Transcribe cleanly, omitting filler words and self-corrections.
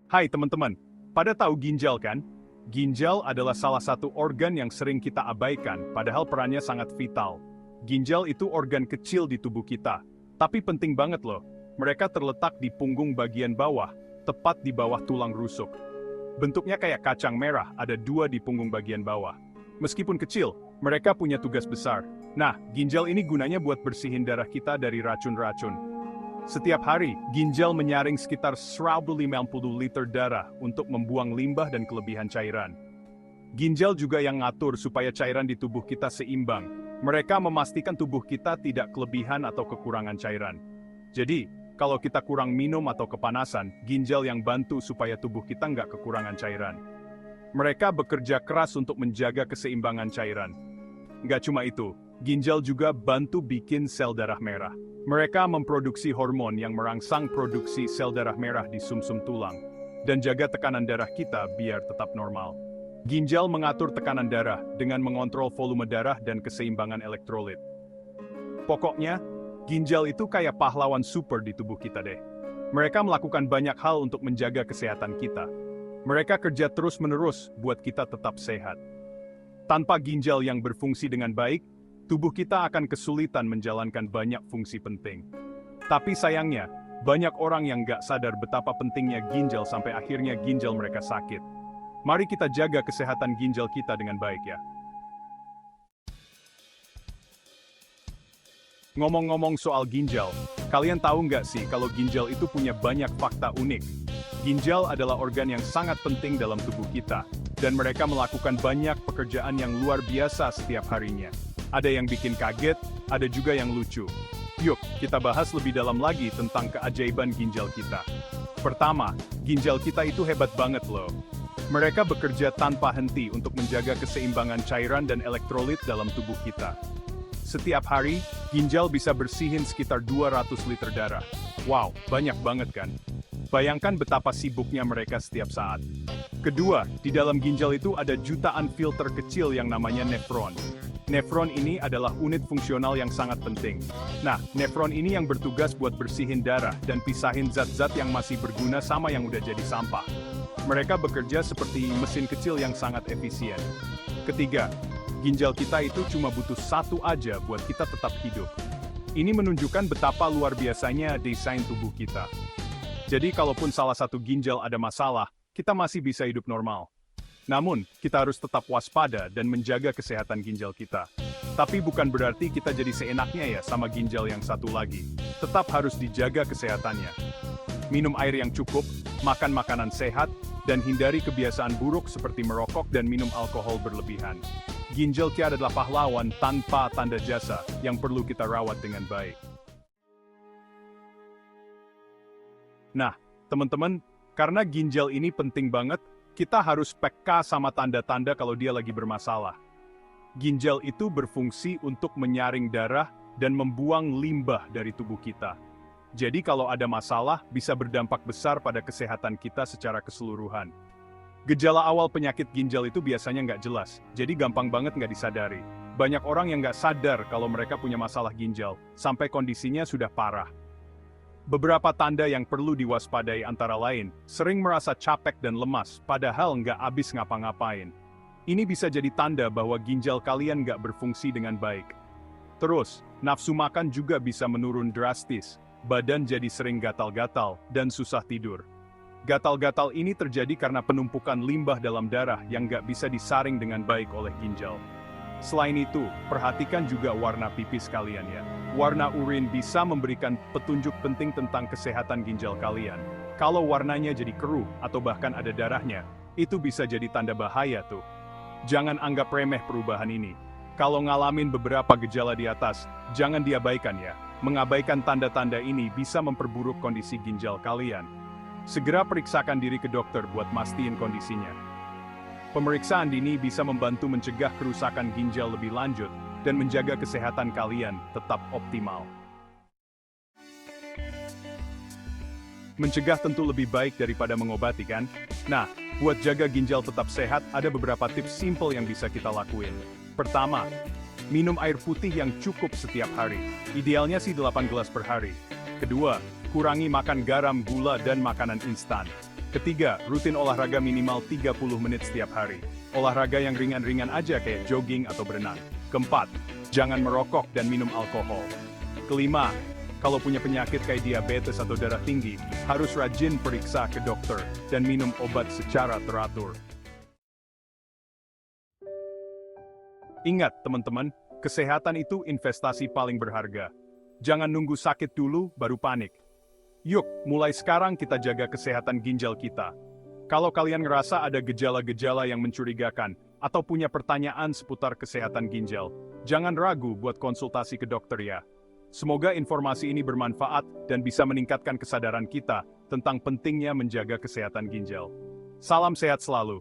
Hai teman-teman, pada tahu ginjal kan? Ginjal adalah salah satu organ yang sering kita abaikan, padahal perannya sangat vital. Ginjal itu organ kecil di tubuh kita, tapi penting banget loh. Mereka terletak di punggung bagian bawah, tepat di bawah tulang rusuk. Bentuknya kayak kacang merah, ada dua di punggung bagian bawah. Meskipun kecil, mereka punya tugas besar. Nah, ginjal ini gunanya buat bersihin darah kita dari racun-racun. Setiap hari, ginjal menyaring sekitar 150 liter darah untuk membuang limbah dan kelebihan cairan. Ginjal juga yang ngatur supaya cairan di tubuh kita seimbang. Mereka memastikan tubuh kita tidak kelebihan atau kekurangan cairan. Jadi, kalau kita kurang minum atau kepanasan, ginjal yang bantu supaya tubuh kita nggak kekurangan cairan. Mereka bekerja keras untuk menjaga keseimbangan cairan. Nggak cuma itu, ginjal juga bantu bikin sel darah merah. Mereka memproduksi hormon yang merangsang produksi sel darah merah di sumsum tulang, dan jaga tekanan darah kita biar tetap normal. Ginjal mengatur tekanan darah dengan mengontrol volume darah dan keseimbangan elektrolit. Pokoknya, ginjal itu kayak pahlawan super di tubuh kita deh. Mereka melakukan banyak hal untuk menjaga kesehatan kita. Mereka kerja terus-menerus buat kita tetap sehat. Tanpa ginjal yang berfungsi dengan baik, tubuh kita akan kesulitan menjalankan banyak fungsi penting. Tapi sayangnya, banyak orang yang nggak sadar betapa pentingnya ginjal sampai akhirnya ginjal mereka sakit. Mari kita jaga kesehatan ginjal kita dengan baik ya. Ngomong-ngomong soal ginjal, kalian tahu nggak sih kalau ginjal itu punya banyak fakta unik? Ginjal adalah organ yang sangat penting dalam tubuh kita, dan mereka melakukan banyak pekerjaan yang luar biasa setiap harinya. Ada yang bikin kaget, ada juga yang lucu. Yuk, kita bahas lebih dalam lagi tentang keajaiban ginjal kita. Pertama, ginjal kita itu hebat banget loh. Mereka bekerja tanpa henti untuk menjaga keseimbangan cairan dan elektrolit dalam tubuh kita. Setiap hari, ginjal bisa bersihin sekitar 200 liter darah. Wow, banyak banget kan? Bayangkan betapa sibuknya mereka setiap saat. Kedua, di dalam ginjal itu ada jutaan filter kecil yang namanya nefron. Nefron ini adalah unit fungsional yang sangat penting. Nah, nefron ini yang bertugas buat bersihin darah dan pisahin zat-zat yang masih berguna sama yang udah jadi sampah. Mereka bekerja seperti mesin kecil yang sangat efisien. Ketiga, ginjal kita itu cuma butuh satu aja buat kita tetap hidup. Ini menunjukkan betapa luar biasanya desain tubuh kita. Jadi kalaupun salah satu ginjal ada masalah, kita masih bisa hidup normal. Namun, kita harus tetap waspada dan menjaga kesehatan ginjal kita. Tapi bukan berarti kita jadi seenaknya ya sama ginjal yang satu lagi. Tetap harus dijaga kesehatannya. Minum air yang cukup, makan makanan sehat, dan hindari kebiasaan buruk seperti merokok dan minum alkohol berlebihan. Ginjal kita adalah pahlawan tanpa tanda jasa yang perlu kita rawat dengan baik. Nah, teman-teman, karena ginjal ini penting banget, kita harus peka sama tanda-tanda kalau dia lagi bermasalah. Ginjal itu berfungsi untuk menyaring darah dan membuang limbah dari tubuh kita. Jadi kalau ada masalah, bisa berdampak besar pada kesehatan kita secara keseluruhan. Gejala awal penyakit ginjal itu biasanya nggak jelas, jadi gampang banget nggak disadari. Banyak orang yang nggak sadar kalau mereka punya masalah ginjal, sampai kondisinya sudah parah. Beberapa tanda yang perlu diwaspadai antara lain, sering merasa capek dan lemas, padahal nggak habis ngapa-ngapain. Ini bisa jadi tanda bahwa ginjal kalian nggak berfungsi dengan baik. Terus, nafsu makan juga bisa menurun drastis, badan jadi sering gatal-gatal, dan susah tidur. Gatal-gatal ini terjadi karena penumpukan limbah dalam darah yang nggak bisa disaring dengan baik oleh ginjal. Selain itu, perhatikan juga warna pipis kalian ya. Warna urin bisa memberikan petunjuk penting tentang kesehatan ginjal kalian. Kalau warnanya jadi keruh atau bahkan ada darahnya, itu bisa jadi tanda bahaya tuh. Jangan anggap remeh perubahan ini. Kalau ngalamin beberapa gejala di atas, jangan diabaikan ya. Mengabaikan tanda-tanda ini bisa memperburuk kondisi ginjal kalian. Segera periksakan diri ke dokter buat mastiin kondisinya. Pemeriksaan dini bisa membantu mencegah kerusakan ginjal lebih lanjut dan menjaga kesehatan kalian tetap optimal. Mencegah tentu lebih baik daripada mengobati kan? Nah, buat jaga ginjal tetap sehat, ada beberapa tips simple yang bisa kita lakuin. Pertama, minum air putih yang cukup setiap hari. Idealnya sih 8 gelas per hari. Kedua, kurangi makan garam, gula, dan makanan instan. Ketiga, rutin olahraga minimal 30 menit setiap hari. Olahraga yang ringan-ringan aja kayak jogging atau berenang. Keempat, jangan merokok dan minum alkohol. Kelima, kalau punya penyakit kayak diabetes atau darah tinggi, harus rajin periksa ke dokter dan minum obat secara teratur. Ingat teman-teman, kesehatan itu investasi paling berharga. Jangan nunggu sakit dulu baru panik. Yuk, mulai sekarang kita jaga kesehatan ginjal kita. Kalau kalian ngerasa ada gejala-gejala yang mencurigakan atau punya pertanyaan seputar kesehatan ginjal, jangan ragu buat konsultasi ke dokter ya. Semoga informasi ini bermanfaat dan bisa meningkatkan kesadaran kita tentang pentingnya menjaga kesehatan ginjal. Salam sehat selalu.